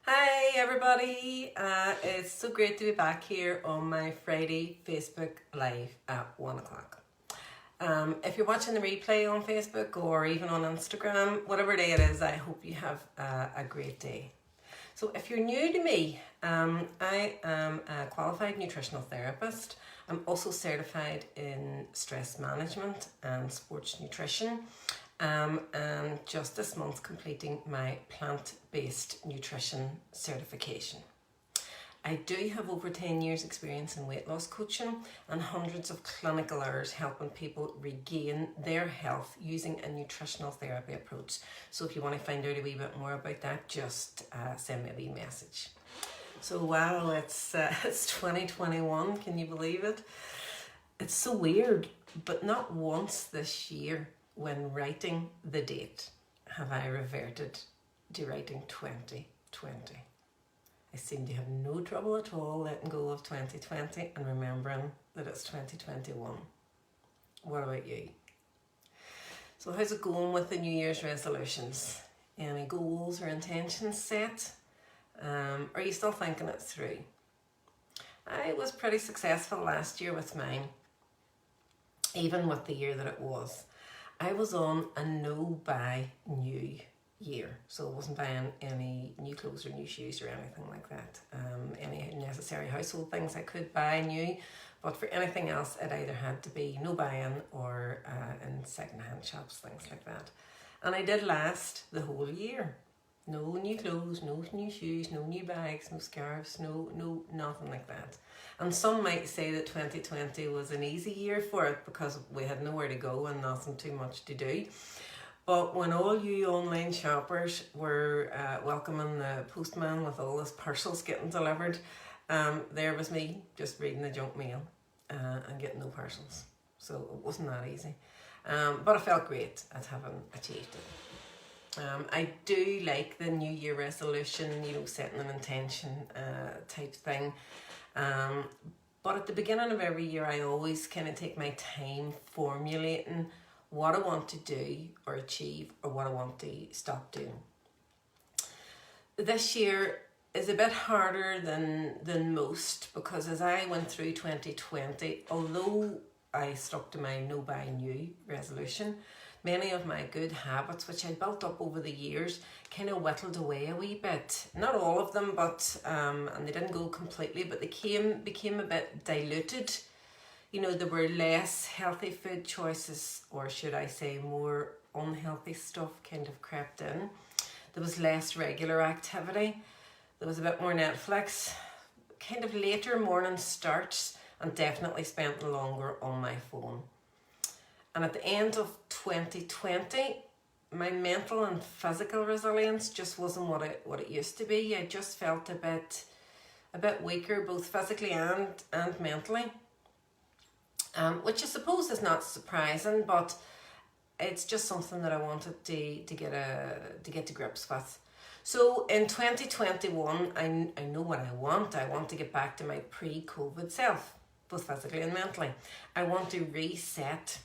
Hi everybody, it's so great to be back here on my Friday Facebook Live at 1 o'clock. If you're watching the replay on Facebook or even on Instagram, whatever day it is, I hope you have a great day. So if you're new to me, I am a qualified nutritional therapist. I'm also certified in stress management and sports nutrition. And just this month completing my plant-based nutrition certification. I do have over 10 years experience in weight loss coaching and hundreds of clinical hours helping people regain their health using a nutritional therapy approach. So if you want to find out a wee bit more about that, just send me a wee message. So wow, it's 2021, can you believe it? It's so weird, but not once this year when writing the date have I reverted to writing 2020. I seem to have no trouble at all letting go of 2020 and remembering that it's 2021. What about you? So how's it going with the New Year's resolutions? Any goals or intentions set? Are you still thinking it through? I was pretty successful last year with mine, even with the year that it was. I was on a no buy new year, so I wasn't buying any new clothes or new shoes or anything like that. Any necessary household things I could buy new, but for anything else it either had to be no buying or in second-hand shops, things like that. And I did last the whole year. No new clothes, no new shoes, no new bags, no scarves, no nothing like that. And some might say that 2020 was an easy year for it because we had nowhere to go and nothing too much to do. But when all you online shoppers were welcoming the postman with all his parcels getting delivered, there was me just reading the junk mail and getting no parcels. So it wasn't that easy. But I felt great at having achieved it. I do like the New Year resolution, setting an intention type thing. But at the beginning of every year, I always kind of take my time formulating what I want to do or achieve or what I want to stop doing. This year is a bit harder than most because as I went through 2020, although I stuck to my no buy new resolution, many of my good habits, which I built up over the years, kind of whittled away a wee bit. Not all of them, but and they didn't go completely, but they became a bit diluted. There were less healthy food choices, or should I say more unhealthy stuff kind of crept in. There was less regular activity. There was a bit more Netflix, kind of later morning starts, and definitely spent longer on my phone. And at the end of 2020, my mental and physical resilience just wasn't what it used to be. I just felt a bit weaker, both physically and mentally. Which I suppose is not surprising, but it's just something that I wanted to get to grips with. So in 2021, I know what I want. I want to get back to my pre-COVID self, both physically and mentally. I want to reset.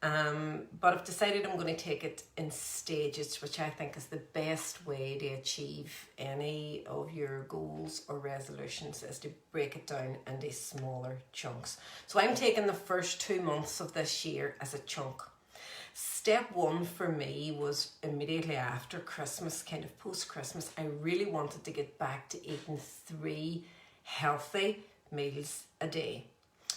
But I've decided I'm going to take it in stages, which I think is the best way to achieve any of your goals or resolutions, is to break it down into smaller chunks. So I'm taking the first 2 months of this year as a chunk. Step one for me was immediately after Christmas, kind of post-Christmas. I really wanted to get back to eating 3 healthy meals a day.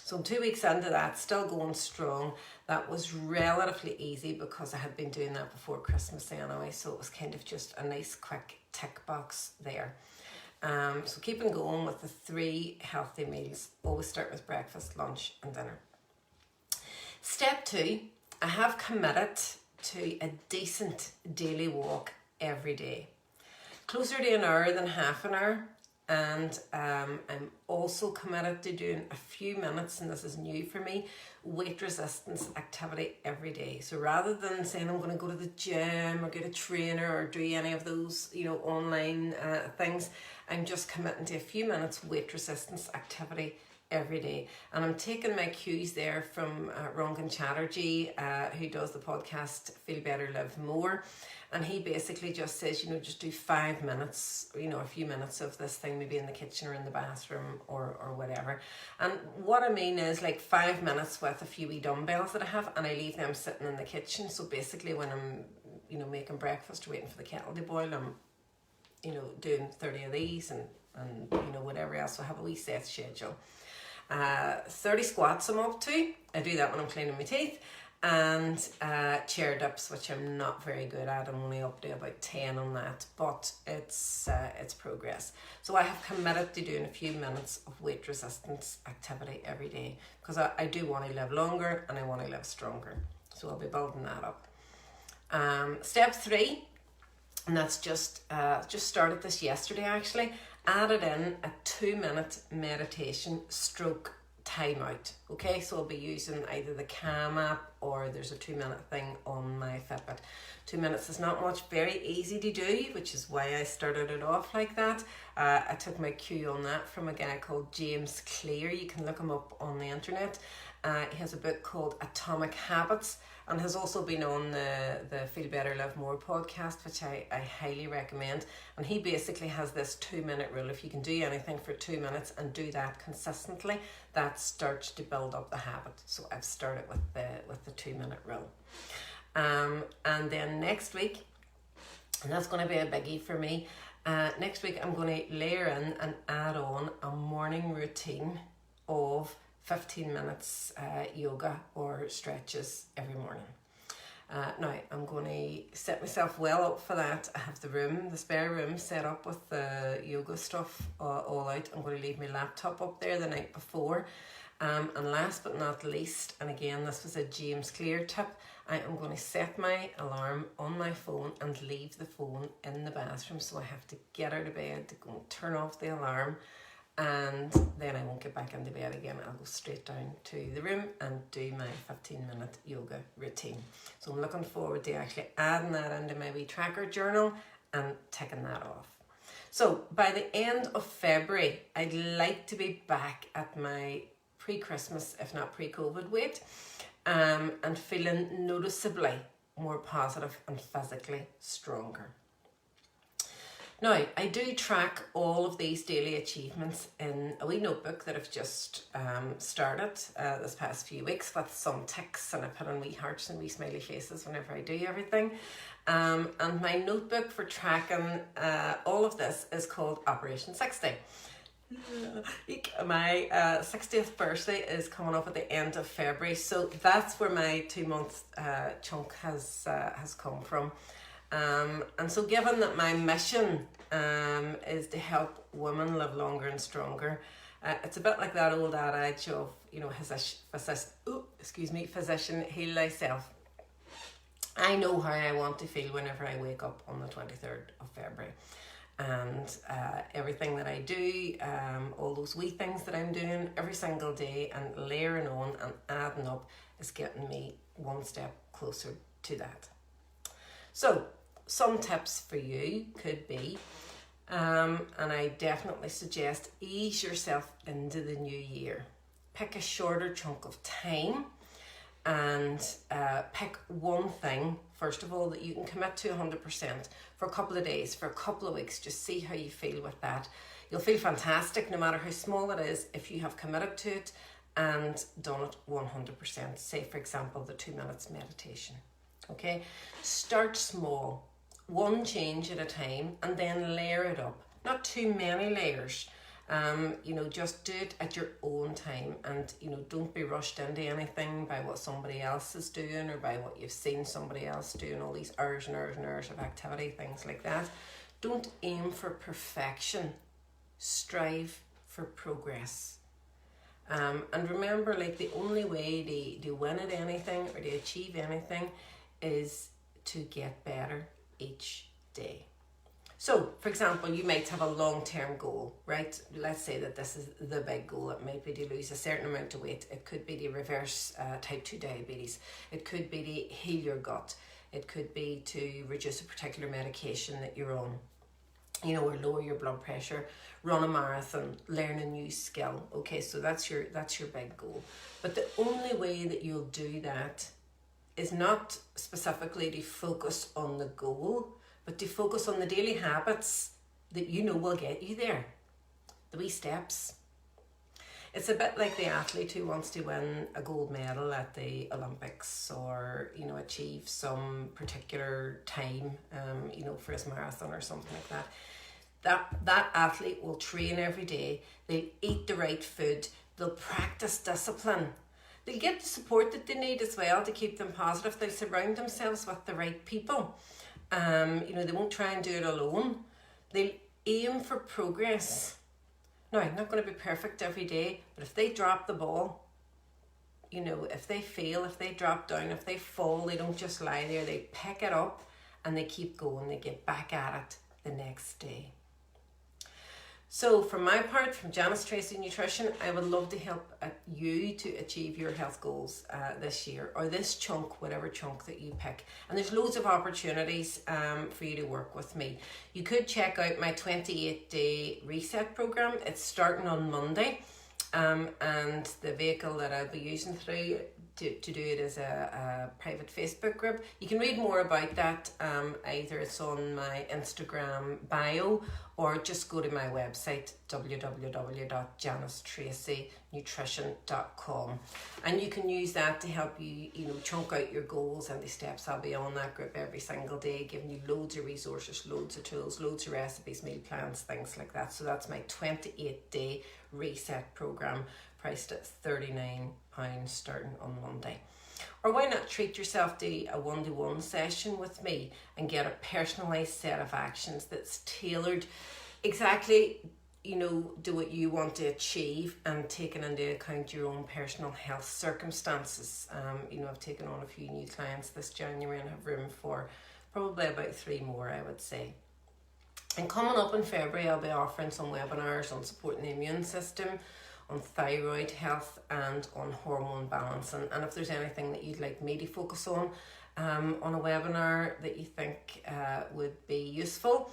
So I'm 2 weeks into that, still going strong. That was relatively easy because I had been doing that before Christmas anyway, so it was kind of just a nice quick tick box there. So keeping going with the 3 healthy meals. Always start with breakfast, lunch and dinner. Step 2, I have committed to a decent daily walk every day. Closer to an hour than half an hour. And I'm also committed to doing a few minutes, and this is new for me, weight resistance activity every day. So rather than saying I'm going to go to the gym or get a trainer or do any of those, online things, I'm just committing to a few minutes weight resistance activity every day. And I'm taking my cues there from Rangan Chatterjee, who does the podcast Feel Better, Live More. And he basically just says, just do 5 minutes, a few minutes of this thing, maybe in the kitchen or in the bathroom or whatever. And what I mean is like 5 minutes with a few wee dumbbells that I have, and I leave them sitting in the kitchen. So basically when I'm, making breakfast or waiting for the kettle to boil, I'm, doing 30 of these and whatever else. So I have a wee set schedule. 30 squats I'm up to. I do that when I'm cleaning my teeth. And chair dips, which I'm not very good at. I'm only up to about 10 on that, but it's progress. So I have committed to doing a few minutes of weight resistance activity every day, because I do want to live longer and I want to live stronger. So I'll be building that up. Step 3, and that's just started this yesterday actually, added in a 2-minute meditation stroke timeout. Okay, so I'll be using either the Calm app or there's a 2-minute thing on my Fitbit. 2 minutes is not much, very easy to do, which is why I started it off like that. I took my cue on that from a guy called James Clear. You can look him up on the internet. He has a book called Atomic Habits and has also been on the Feel Better, Live More podcast, which I highly recommend. And he basically has this 2-minute rule. If you can do anything for 2 minutes and do that consistently, that starts to build up the habit. So I've started with the 2-minute rule. And then next week, and that's going to be a biggie for me, next week I'm going to layer in and add on a morning routine of 15 minutes yoga or stretches every morning. Now I'm going to set myself well up for that. I have the spare room set up with the yoga stuff all out. I'm going to leave my laptop up there the night before. And last but not least, and again this was a James Clear tip, I am going to set my alarm on my phone and leave the phone in the bathroom, so I have to get out of bed to go and turn off the alarm, and then I won't get back into bed again. I'll go straight down to the room and do my 15-minute yoga routine. So I'm looking forward to actually adding that into my wee tracker journal and ticking that off. So by the end of February, I'd like to be back at my pre-Christmas, if not pre-COVID weight, and feeling noticeably more positive and physically stronger. Now, I do track all of these daily achievements in a wee notebook that I've just started this past few weeks with some ticks, and I put on wee hearts and wee smiley faces whenever I do everything. And my notebook for tracking all of this is called Operation 60. My 60th birthday is coming up at the end of February, so that's where my 2-month chunk has come from. And so given that my mission is to help women live longer and stronger, it's a bit like that old adage of, physician, heal thyself. I know how I want to feel whenever I wake up on the 23rd of February. And everything that I do, all those wee things that I'm doing every single day and layering on and adding up is getting me one step closer to that. So some tips for you could be, and I definitely suggest, ease yourself into the new year. Pick a shorter chunk of time and pick one thing, first of all, that you can commit to 100% for a couple of days, for a couple of weeks. Just see how you feel with that. You'll feel fantastic no matter how small it is if you have committed to it and done it 100%. Say, for example, the 2 minutes meditation. Okay, start small, one change at a time, and then layer it up. Not too many layers. Just do it at your own time, and don't be rushed into anything by what somebody else is doing or by what you've seen somebody else doing, all these hours and hours and hours of activity, things like that. Don't aim for perfection, strive for progress. And remember, like, the only way to win at anything or to achieve anything is to get better each day. So, for example, you might have a long-term goal, right? Let's say that this is the big goal. It might be to lose a certain amount of weight. It could be to reverse type 2 diabetes. It could be to heal your gut. It could be to reduce a particular medication that you're on. you know, or lower your blood pressure, run a marathon, learn a new skill. Okay, so that's your big goal. But the only way that you'll do that is not specifically to focus on the goal, but to focus on the daily habits that you know will get you there. The wee steps. It's a bit like the athlete who wants to win a gold medal at the Olympics, or, you know, achieve some particular time, you know, for his marathon or something like that. That athlete will train every day. They'll eat the right food. They'll practice discipline. They'll get the support that they need as well to keep them positive. They'll surround themselves with the right people. You know, they won't try and do it alone. They'll aim for progress. Now, not going to be perfect every day, but if they drop the ball, you know, if they fail, if they drop down, if they fall, they don't just lie there. They pick it up and they keep going. They get back at it the next day. So from my part, from Janice Tracy Nutrition, I would love to help you to achieve your health goals this year, or this chunk, whatever chunk that you pick. And there's loads of opportunities for you to work with me. You could check out my 28-day reset program. It's starting on Monday. And the vehicle that I'll be using through to do it is a private Facebook group. You can read more about that, either it's on my Instagram bio, or just go to my website, www.janicetracynutrition.com, and you can use that to help you, you know, chunk out your goals and the steps. I'll be on that group every single day, giving you loads of resources, loads of tools, loads of recipes, meal plans, things like that. So that's my 28-day reset program, priced at £39 starting on Monday. Or why not treat yourself to a one-to-one session with me and get a personalised set of actions that's tailored exactly, you know, to what you want to achieve, and taking into account your own personal health circumstances. You know, I've taken on a few new clients this January and have room for probably about 3 more, I would say. And coming up in February, I'll be offering some webinars on supporting the immune system, on thyroid health, and on hormone balance. And if there's anything that you'd like me to focus on a webinar that you think would be useful,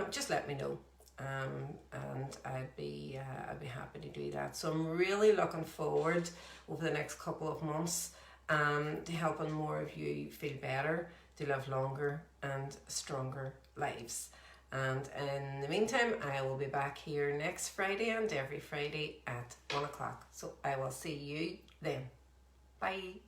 just let me know. And I'd be happy to do that. So I'm really looking forward over the next couple of months to helping more of you feel better, to live longer and stronger lives. And in the meantime, I will be back here next Friday and every Friday at 1 o'clock. So I will see you then. Bye.